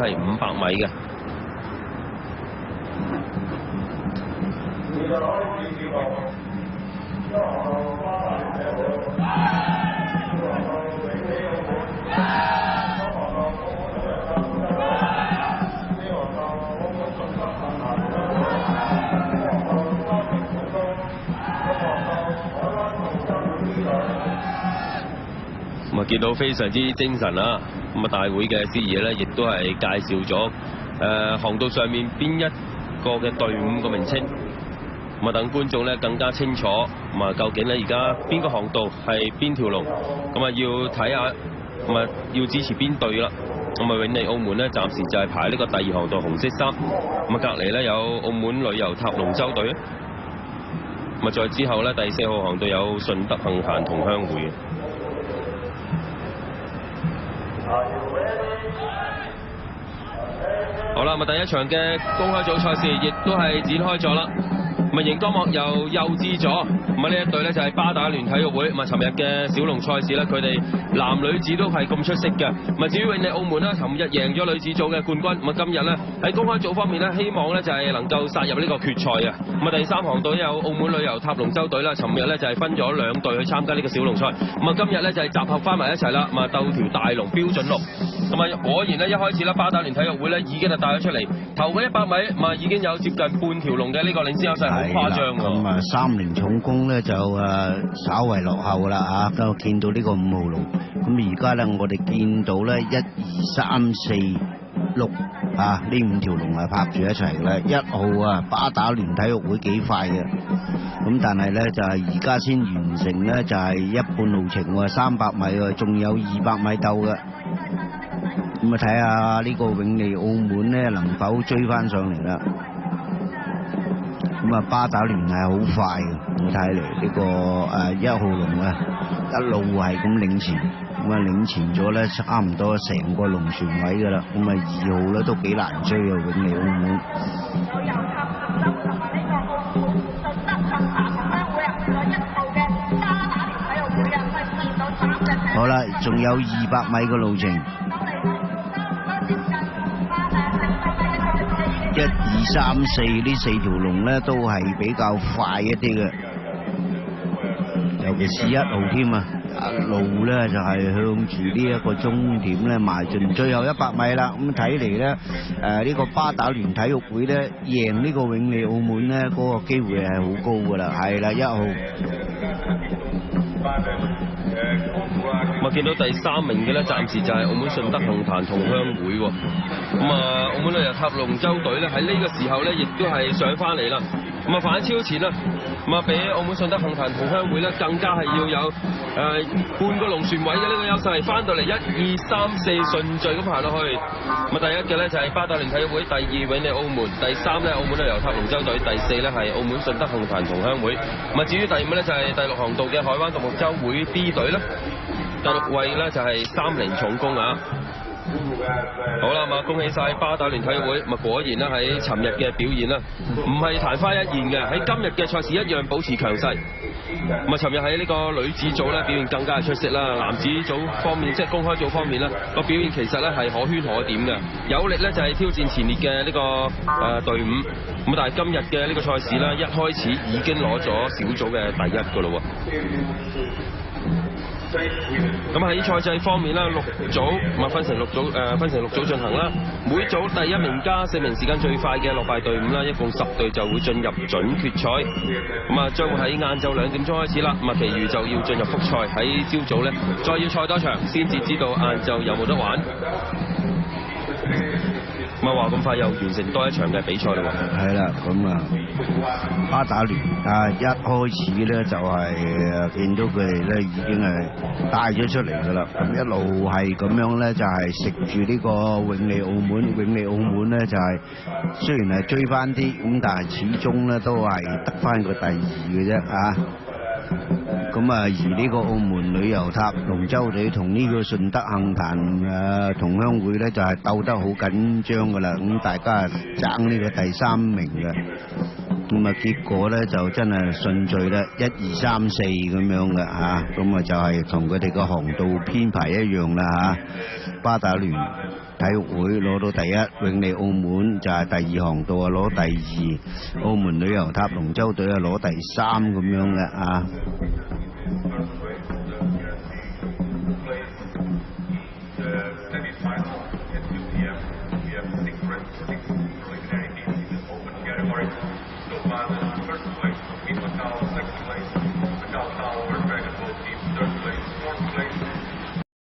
係500米嘅。咁啊，見到非常之精神啊！咁啊，大會嘅司儀咧，亦都係介紹咗航道上面邊一個嘅隊伍個名稱。咁啊，等觀眾咧更加清楚。咁啊，究竟咧而家邊個航道係邊條龍？咁啊，要睇下，咁啊要支持邊隊啦。咁啊，永利澳門咧暫時就係排呢個第2航道紅色衫。咁啊，隔離咧有澳門旅遊塔龍舟隊。咁啊，再之後咧第4號航道有順德幸賢同鄉會。好啦，咁啊，第一場嘅公開組賽事亦都係展開咗啦。咁啊，熒光幕由右至左，咁啊呢一隊咧就係巴打聯體育會。咁啊，尋日嘅小龍賽事咧，佢哋男女子都係咁出色嘅。咁啊，至於永利澳門咧，尋日贏咗女子組嘅冠軍。咁啊，今日咧喺公開組方面咧，希望咧就係能夠殺入呢個決賽啊。咁啊，第3航隊有澳門旅遊塔龍舟隊啦。尋日咧就係分咗2隊去參加呢個小龍賽。咁啊，今日咧就係集合翻埋一齊啦。咁啊，鬥條大龍標準龍。咁啊，果然咧一開始咧巴打聯體育會咧已經係帶咗出嚟，頭嗰100米咁啊已經有接近半條龍嘅呢個領先優勢，好誇張㗎。咁啊，30重工咧就稍為落後啦嚇，都見到呢個5號龍。咁而家咧我哋見到咧1、2、3、4、6啊呢5條龍係拍住一齊嘅咧。1號啊巴打聯體育會幾快嘅，咁但係咧就係而家先完成咧就係一半路程喎，300米喎，仲有200米鬥嘅。咁啊，睇下呢個永利澳門咧能否追翻上嚟啦。咁啊，巴打聯係好快嘅，我睇嚟呢個1號龍啊一路係咁領前，咁啊領前咗咧差唔多成個龍船位噶啦。咁啊2號咧都幾難追啊，永利澳門。好啦，仲有200米嘅路程。1、2、3、4呢4條龍咧都係比較快一啲嘅，尤其是1號添啊，一路咧就係向住呢一個終點咧邁進最後100米啦。咁睇嚟咧呢個巴打聯體育會咧贏呢個永利澳門咧嗰個機會係好高噶啦，係啦1號。咁啊，見到第3名嘅咧，暫時就係澳門順德幸賢同鄉會喎。咁啊，澳門旅遊塔龍舟隊咧喺呢個時候咧，亦都係上翻嚟啦。咁啊，反超前啦。咁啊，比澳門順德幸賢同鄉會咧，更加係要有半個龍船位嘅呢個優勢，翻到嚟1、2、3、4順序咁行落去。咁啊，第一嘅咧就係巴打聯體育會，第2永利澳門，第3咧澳門旅遊塔龍舟隊，第4咧係澳門順德幸賢同鄉會。咁啊，至於第5咧就係第6航道嘅海灣獨木舟會 B 隊啦。第6位咧就係30重工啊！好啦，咁啊，恭喜晒巴打聯體育會，咁啊果然咧喺尋日嘅表現啦，唔係曇花一現嘅，喺今日嘅賽事一樣保持強勢。咁啊，尋日喺呢個女子組咧表現更加係出色啦，男子組方面即係公開組方面咧個表現其實咧係可圈可點嘅，有力咧就係挑戰前列嘅呢個隊伍。咁但係今日嘅呢個賽事咧一開始已經攞咗小組嘅第1㗎咯喎。咁喺賽制方面啦，6組咁啊分成6組進行啦。每組第1名加4名時間最快嘅落敗隊伍啦，一共10隊就會進入準決賽。咁啊，將會喺晏晝2點鐘開始啦。咁啊，其餘就要進入複賽，喺朝早咧再要賽多場先至知道晏晝有冇得玩。咁啊，話咁快又完成多一場嘅比賽啦喎。係啦，咁啊巴打聯一開始咧就係見到佢哋咧已經係帶咗出嚟噶啦，咁一路係咁樣咧就係食住呢個永利澳門咧就係雖然係追翻啲，咁但係始終咧都係得翻個第2嘅啫啊。咁啊，而呢個澳門旅遊塔龍舟隊同呢個順德幸賢同鄉會咧就係鬥得好緊張噶啦，咁大家爭呢個第3名嘅，咁啊結果咧就真係順序咧1、2、3、4咁樣嘅嚇，咁啊就係同佢哋個航道編排一樣啦嚇，巴打聯體體育會攞到第一，永利澳門就係第二航道啊攞第二，澳門旅遊塔龍舟隊啊攞第三咁樣嘅啊。